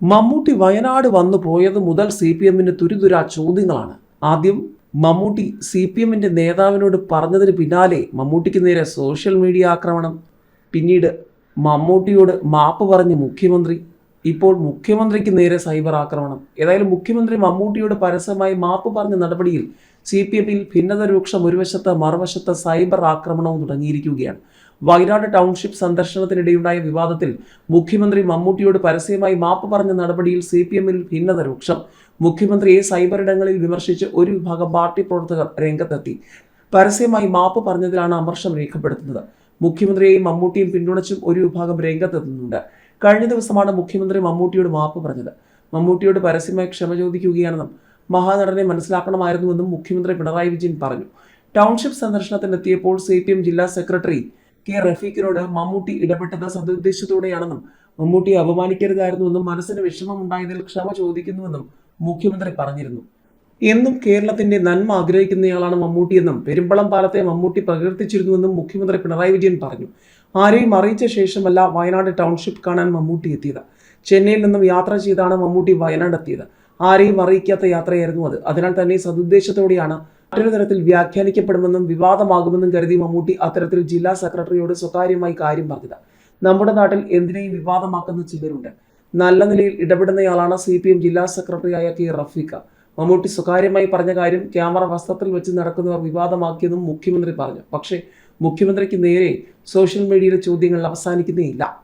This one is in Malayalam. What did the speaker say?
മമ്മൂട്ടി വയനാട് വന്നു പോയത് മുതൽ CPM-ന് തുരുതുരാ ചോദ്യങ്ങളാണ്. ആദ്യം മമ്മൂട്ടി CPM-ന്റെ നേതാവിനോട് പറഞ്ഞതിന് പിന്നാലെ മമ്മൂട്ടിക്ക് നേരെ സോഷ്യൽ മീഡിയ ആക്രമണം, പിന്നീട് മമ്മൂട്ടിയോട് മാപ്പ് പറഞ്ഞ് മുഖ്യമന്ത്രി, ഇപ്പോൾ മുഖ്യമന്ത്രിക്ക് നേരെ സൈബർ ആക്രമണം. ഏതായാലും മുഖ്യമന്ത്രി മമ്മൂട്ടിയോട് പരസ്യമായി മാപ്പ് പറഞ്ഞ നടപടിയിൽ CPM-ൽ ഭിന്നത രൂക്ഷം ഒരു വശത്ത്, മറുവശത്ത് സൈബർ ആക്രമണവും തുടങ്ങിയിരിക്കുകയാണ്. വയനാട് ടൗൺഷിപ്പ് സന്ദർശനത്തിനിടെയുണ്ടായ വിവാദത്തിൽ മുഖ്യമന്ത്രി മമ്മൂട്ടിയോട് പരസ്യമായി മാപ്പ് പറഞ്ഞ നടപടിയിൽ CPM-ൽ ഭിന്നത രൂക്ഷം. മുഖ്യമന്ത്രിയെ സൈബർ ഇടങ്ങളിൽ വിമർശിച്ച് ഒരു വിഭാഗം പാർട്ടി പ്രവർത്തകർ രംഗത്തെത്തി. പരസ്യമായി മാപ്പ് പറഞ്ഞതിലാണ് അമർഷം രേഖപ്പെടുത്തുന്നത്. മുഖ്യമന്ത്രിയെയും മമ്മൂട്ടിയും പിന്തുണച്ചും ഒരു വിഭാഗം രംഗത്തെത്തുന്നുണ്ട്. കഴിഞ്ഞ ദിവസമാണ് മുഖ്യമന്ത്രി മമ്മൂട്ടിയോട് മാപ്പ് പറഞ്ഞത്. മമ്മൂട്ടിയോട് പരസ്യമായി ക്ഷമ ചോദിക്കുകയാണെന്നും മഹാനടനെ മനസ്സിലാക്കണമായിരുന്നുവെന്നും മുഖ്യമന്ത്രി പിണറായി വിജയൻ പറഞ്ഞു. ടൗൺഷിപ്പ് സന്ദർശനത്തിനെത്തിയപ്പോൾ CPM ജില്ലാ സെക്രട്ടറി K. റഫീഖിനോട് മമ്മൂട്ടി ഇടപെട്ടത് സദുദ്ദേശത്തോടെയാണെന്നും മമ്മൂട്ടിയെ അപമാനിക്കരുതായിരുന്നുവെന്നും മനസ്സിന് വിഷമമുണ്ടായതിൽ ക്ഷമ ചോദിക്കുന്നുവെന്നും മുഖ്യമന്ത്രി പറഞ്ഞിരുന്നു. എന്നും കേരളത്തിന്റെ നന്മ ആഗ്രഹിക്കുന്നയാളാണ് മമ്മൂട്ടിയെന്നും പെരുമ്പളം പാലത്തെ മമ്മൂട്ടി പ്രകീർത്തിച്ചിരുന്നുവെന്നും മുഖ്യമന്ത്രി പിണറായി വിജയൻ പറഞ്ഞു. ആരെയും അറിയിച്ച ശേഷമല്ല വയനാട് ടൗൺഷിപ്പ് കാണാൻ മമ്മൂട്ടി എത്തിയത്. ചെന്നൈയിൽ നിന്നും യാത്ര ചെയ്താണ് മമ്മൂട്ടി വയനാട് എത്തിയത്. ആരെയും അറിയിക്കാത്ത യാത്രയായിരുന്നു അത്. അതിനാൽ തന്നെ സദുദ്ദേശത്തോടെയാണ് മറ്റൊരു തരത്തിൽ വ്യാഖ്യാനിക്കപ്പെടുമെന്നും വിവാദമാകുമെന്നും കരുതി മമ്മൂട്ടി അത്തരത്തിൽ ജില്ലാ സെക്രട്ടറിയോട് സ്വകാര്യമായി കാര്യം പറഞ്ഞത്. നമ്മുടെ നാട്ടിൽ എന്തിനേയും വിവാദമാക്കുന്ന ചിലരുണ്ട്. നല്ല നിലയിൽ ഇടപെടുന്നയാളാണ് CPM ജില്ലാ സെക്രട്ടറിയായ K. റഫീഖ്. മമ്മൂട്ടി സ്വകാര്യമായി പറഞ്ഞ കാര്യം ക്യാമറ വസ്ത്രത്തിൽ വെച്ച് നടക്കുന്നവർ വിവാദമാക്കിയെന്നും മുഖ്യമന്ത്രി പറഞ്ഞു. പക്ഷേ മുഖ്യമന്ത്രിക്ക് നേരെ സോഷ്യൽ മീഡിയയിലെ ചോദ്യങ്ങൾ അവസാനിക്കുന്നേയില്ല.